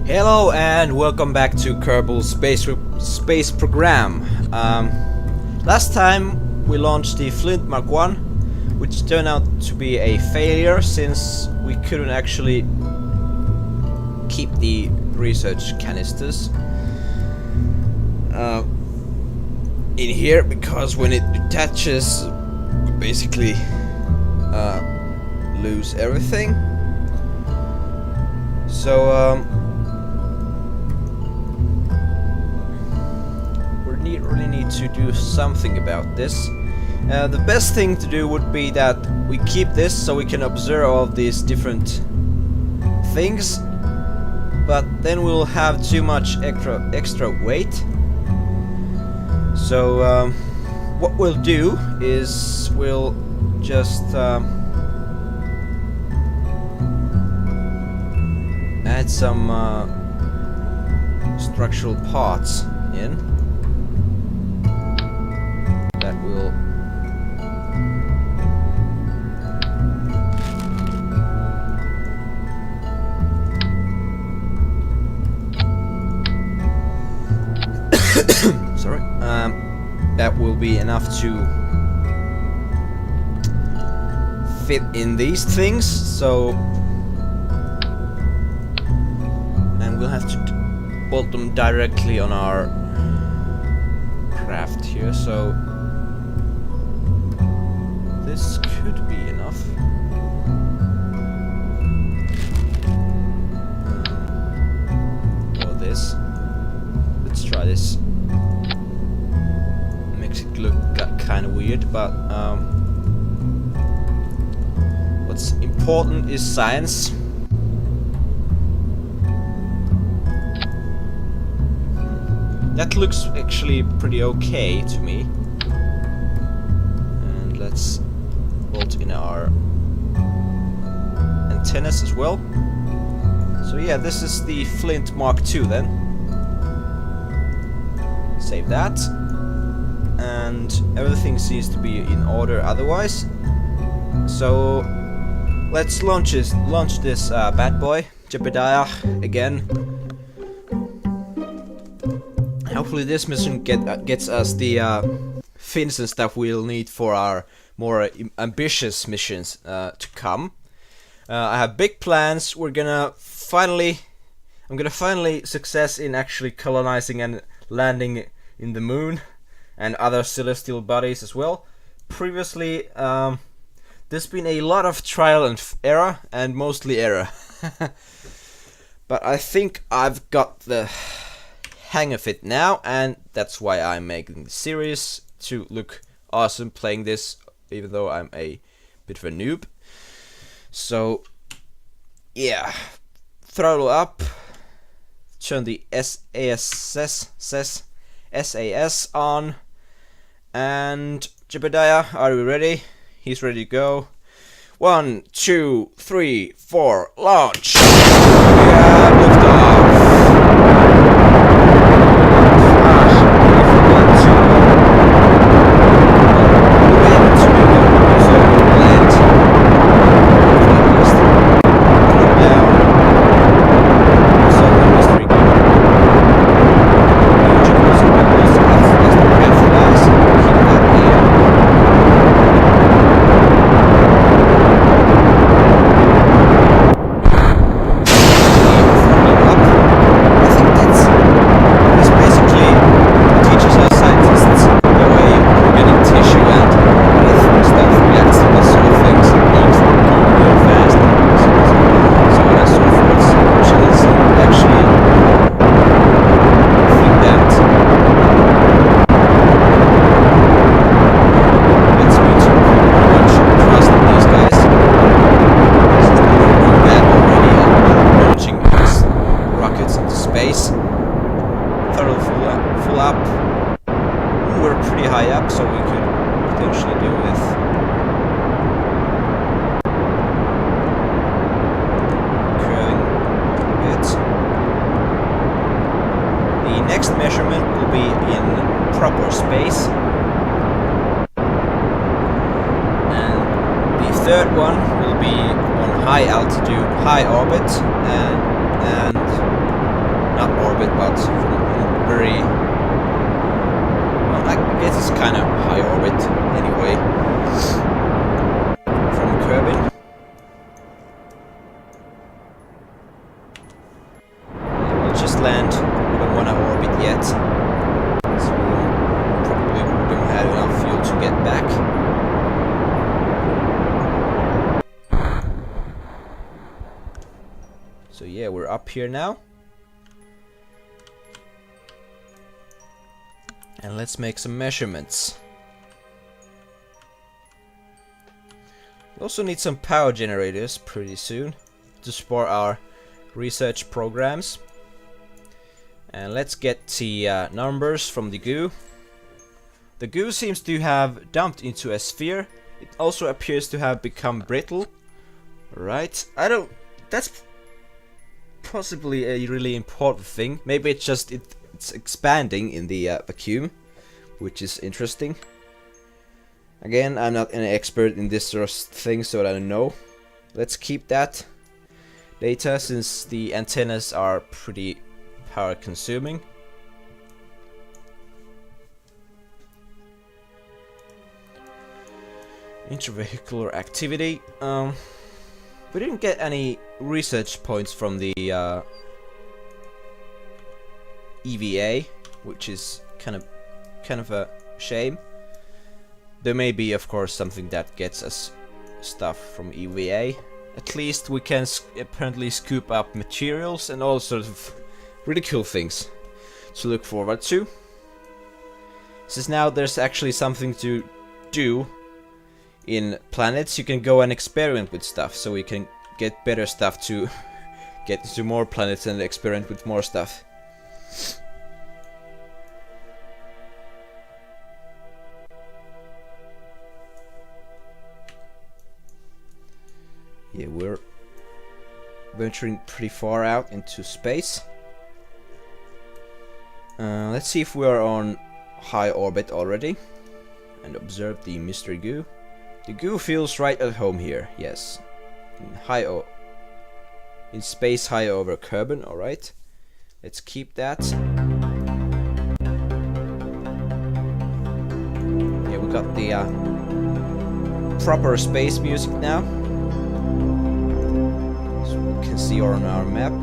Hello and welcome back to Kerbal's space program. Last time we launched the Flint Mark 1, which turned out to be a failure since we couldn't actually keep the research canisters in here, because when it detaches we basically lose everything. So really need to do something about this. The best thing to do would be that we keep this so we can observe all of these different things, but then we'll have too much extra weight. So what we'll do is we'll just add some structural parts in that will sorry, that will be enough to fit in these things. So, and we'll have to bolt them directly on our craft here. So this could be enough. Or this. Let's try this. Makes it look kind of weird, but what's important is science. That looks actually pretty okay to me. And let's bolt in our antennas as well. So yeah, this is the Flint Mark II then. Save that. And everything seems to be in order otherwise. So let's launch this bad boy, Jebediah, again. Hopefully this mission gets us the fins and stuff we'll need for our more ambitious missions to come. I have big plans. I'm gonna finally success in actually colonizing and landing in the moon and other celestial bodies as well. Previously, there's been a lot of trial and error, and mostly error. But I think I've got the hang of it now, and that's why I'm making the series, to look awesome playing this, even though I'm a bit of a noob. So yeah, throttle up, turn the SAS on, and Jebediah, are we ready? He's ready to go. 1, 2, 3, 4, launch! Yeah, lift off! Next measurement will be in proper space, and the third one will be on high altitude, high orbit, and orbit, but from very... Well, I guess it's kind of high orbit anyway. From Kerbal. We'll just land. We don't want to orbit yet. So we'll probably don't have enough fuel to get back. So yeah, we're up here now. And let's make some measurements. We also need some power generators pretty soon to support our research programs. And let's get the numbers from the goo. The goo seems to have dumped into a sphere. It also appears to have become brittle. Right, that's possibly a really important thing. Maybe it's just it's expanding in the vacuum, which is interesting. Again, I'm not an expert in this sort of thing, so I don't know. Let's keep that data since the antennas are pretty power consuming. Intravehicular activity. We didn't get any research points from the EVA, which is kind of a shame. There may be, of course, something that gets us stuff from EVA. At least we can apparently scoop up materials and all sorts of really cool things to look forward to. Since now there's actually something to do in planets, you can go and experiment with stuff, so we can get better stuff to get to more planets and experiment with more stuff. Yeah, we're venturing pretty far out into space. Let's see if we are on high orbit already and observe the mystery goo. The goo feels right at home here, yes. In space high over Kerbal, alright. Let's keep that. Yeah, we got the proper space music now. So we can see on our map.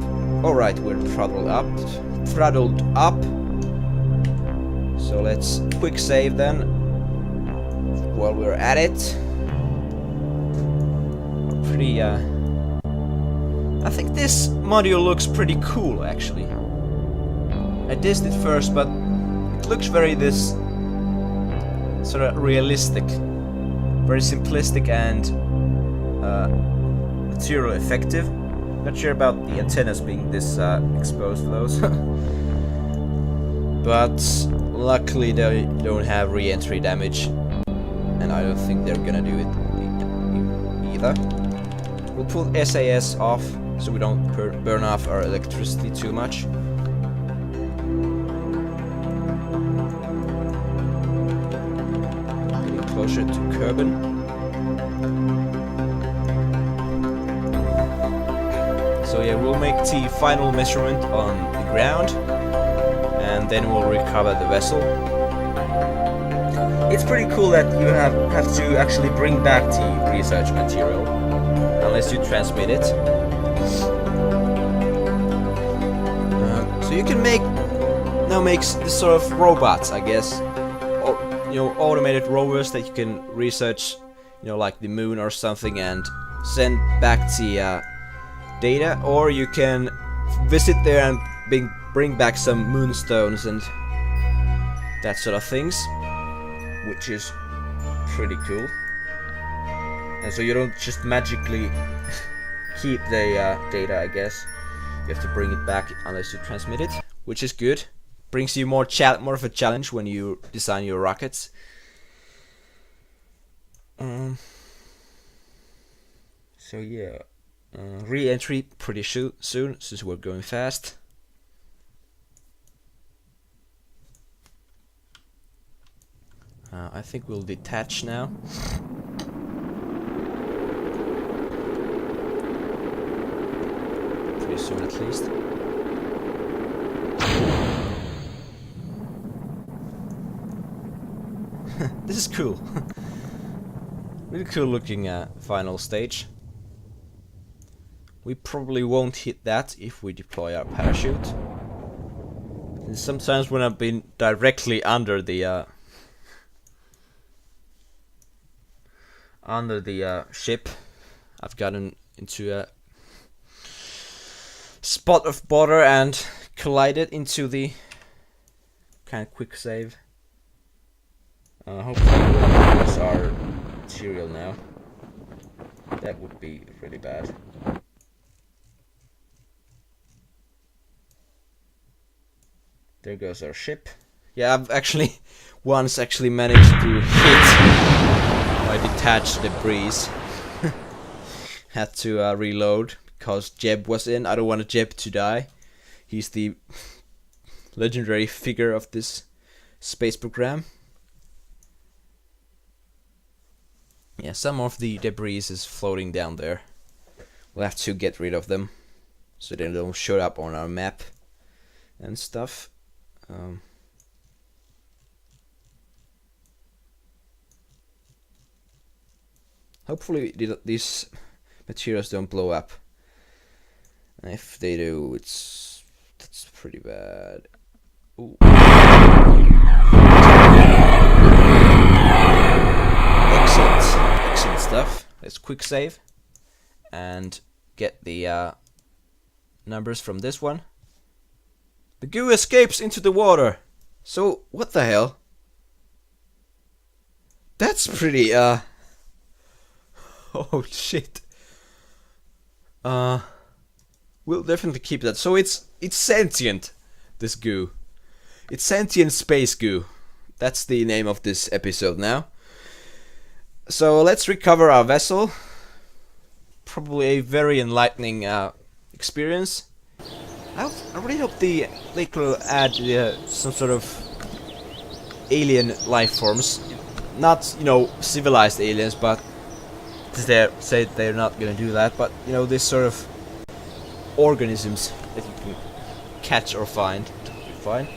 Alright, we're throttled up. So let's quick save then while we're at it. Pretty I think this module looks pretty cool actually. I dissed it first, but it looks very this sort of realistic, very simplistic and material effective. Not sure about the antennas being this exposed to those. But luckily they don't have re-entry damage, and I don't think they're gonna do it either. We'll pull SAS off so we don't burn off our electricity too much. Getting closer to Kerbal. So yeah, we'll make the final measurement on the ground, and then we'll recover the vessel. It's pretty cool that you have to actually bring back the research material, unless you transmit it. So you can make this sort of robots, I guess, or automated rovers that you can research, like the moon or something, and send back the data, or you can visit there and bring back some moonstones and that sort of things, which is pretty cool. And so you don't just magically keep the data, I guess. You have to bring it back unless you transmit it, which is good. Brings you more of a challenge when you design your rockets. So yeah, re-entry pretty soon since we're going fast. I think we'll detach now. Pretty soon at least. This is cool. Really cool looking final stage. We probably won't hit that if we deploy our parachute. And sometimes when I've been directly under the ship, I've gotten into a spot of bother and collided into the kind of quick save. Hopefully we'll lose our material now. That would be really bad. There goes our ship. Yeah, I've actually once managed to hit my detached debris. Had to reload because Jeb was in. I don't want Jeb to die. He's the legendary figure of this space program. Yeah, some of the debris is floating down there. We'll have to get rid of them so they don't show up on our map and stuff. Hopefully these materials don't blow up. And if they do, that's pretty bad. Ooh. Excellent stuff. Let's quick save and get the numbers from this one. The goo escapes into the water. So what the hell? That's pretty oh shit. We'll definitely keep that. So it's sentient, this goo. It's sentient space goo. That's the name of this episode now. So let's recover our vessel. Probably a very enlightening experience. I really hope they could add some sort of alien life forms. Not, you know, civilized aliens, but they say they're not gonna do that. But, you know, this sort of organisms that you can catch or find. Fine.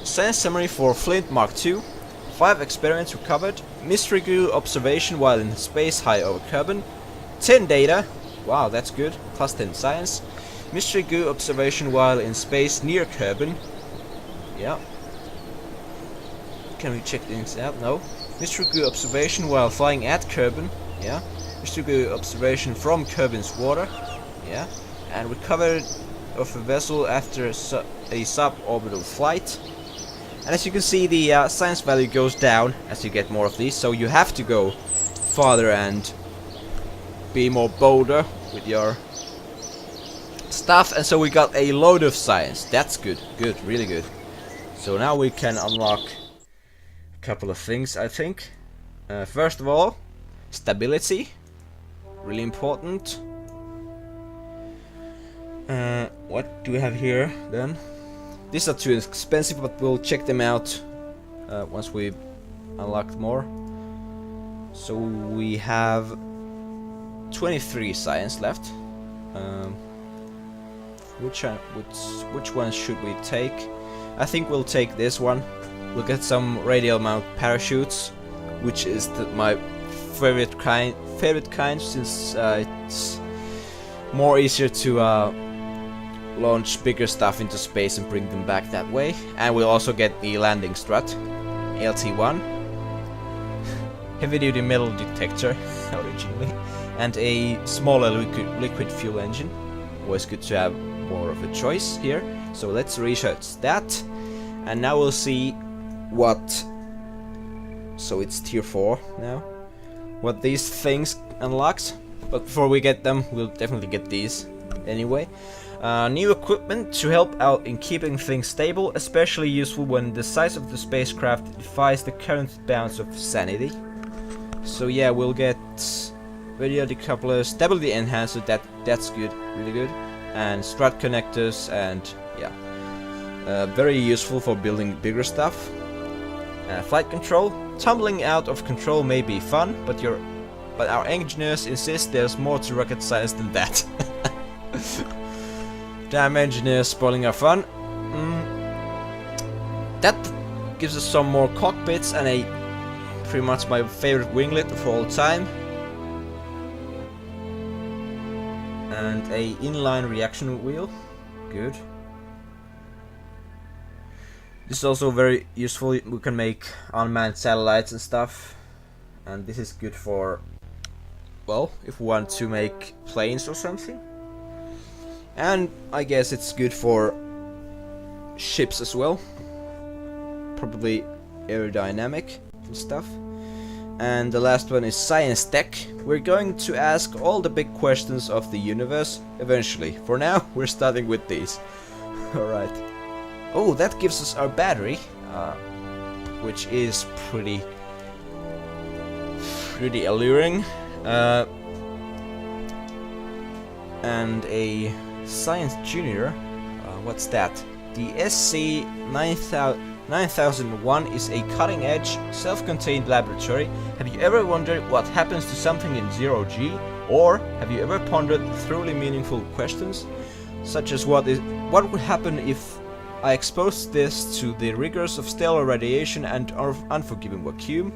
Science summary for Flint Mark II. 5 experiments recovered. Mystery goo observation while in space high over Kerbal. 10 data. Wow, that's good. Plus 10 science. Mystery goo observation while in space near Kerbal. Yeah. Can we check things out? No. Mystery goo observation while flying at Kerbal. Yeah. Mystery goo observation from Kerbal's water. Yeah. And recovered of a vessel after a suborbital flight. And as you can see, the science value goes down as you get more of these, so you have to go farther and be more bolder with your stuff. And so we got a load of science. That's good, really good. So now we can unlock a couple of things, I think. First of all, stability, really important. What do we have here then? These are too expensive, but we'll check them out once we've unlocked more. So we have 23 science left. Which one should we take? I think we'll take this one. We'll get some radial mount parachutes, which is my favorite kind since it's more easier to launch bigger stuff into space and bring them back that way. And we'll also get the landing strut, LT1, heavy duty metal detector originally, and a smaller liquid fuel engine. Always good to have more of a choice here. So let's research that, and now we'll see what, so it's tier 4 now, what these things unlocks. But before we get them, we'll definitely get these anyway. New equipment to help out in keeping things stable, especially useful when the size of the spacecraft defies the current bounds of sanity. So yeah, we'll get radio decoupler, stability enhancer, that's good, really good, and strut connectors, and yeah, very useful for building bigger stuff. Flight control, tumbling out of control may be fun, but our engineers insist there's more to rocket science than that. Damn engineers spoiling our fun. That gives us some more cockpits and a pretty much my favorite winglet of all time. And a inline reaction wheel. Good. This is also very useful. We can make unmanned satellites and stuff. And this is good for, well, if we want to make planes or something. And I guess it's good for ships as well. Probably aerodynamic and stuff. And the last one is science tech. We're going to ask all the big questions of the universe eventually. For now, we're starting with these. Alright. Oh, that gives us our battery, which is pretty alluring. And a Science Junior. What's that? The SC 9001 is a cutting-edge, self-contained laboratory. Have you ever wondered what happens to something in 0G? Or have you ever pondered truly meaningful questions, such as what would happen if I exposed this to the rigors of stellar radiation and unforgiving vacuum?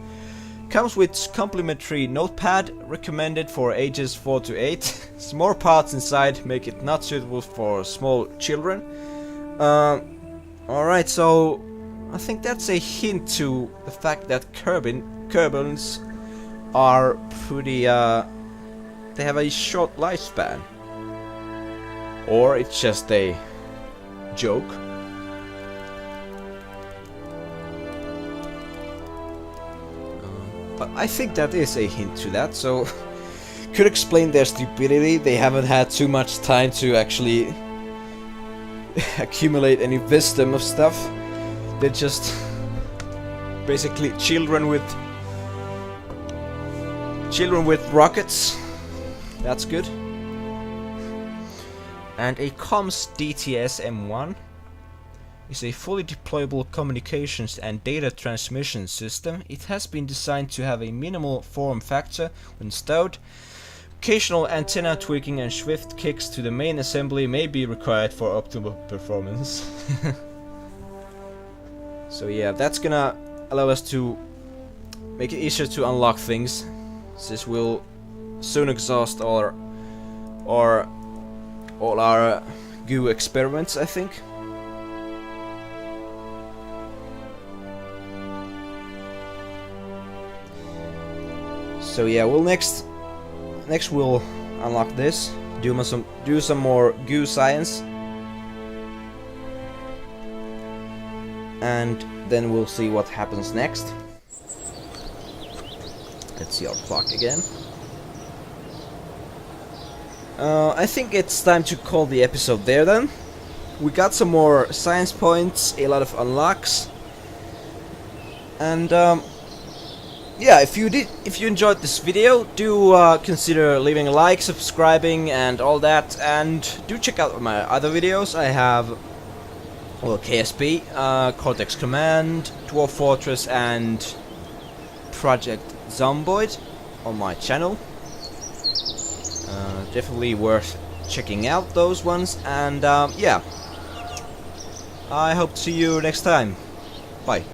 Comes with complimentary notepad, recommended for ages 4 to 8. Small parts inside make it not suitable for small children. Alright, so I think that's a hint to the fact that Kerbals are pretty, they have a short lifespan. Or it's just a joke. But I think that is a hint to that, so could explain their stupidity. They haven't had too much time to actually accumulate any wisdom of stuff. They're just basically children with rockets. That's good. And a comms DTS M1 is a fully deployable communications and data transmission system. It has been designed to have a minimal form factor when stowed. Occasional antenna tweaking and swift kicks to the main assembly may be required for optimal performance. So yeah, that's gonna allow us to make it easier to unlock things. This will soon exhaust all our goo experiments, I think. So yeah, we'll next we'll unlock this, do some more goo science, and then we'll see what happens next. Let's see our clock again. I think it's time to call the episode there then. We got some more science points, a lot of unlocks, and yeah, if you enjoyed this video, do consider leaving a like, subscribing, and all that, and do check out my other videos. I have, well, KSP, Cortex Command, Dwarf Fortress, and Project Zomboid on my channel. Definitely worth checking out those ones, and yeah, I hope to see you next time. Bye.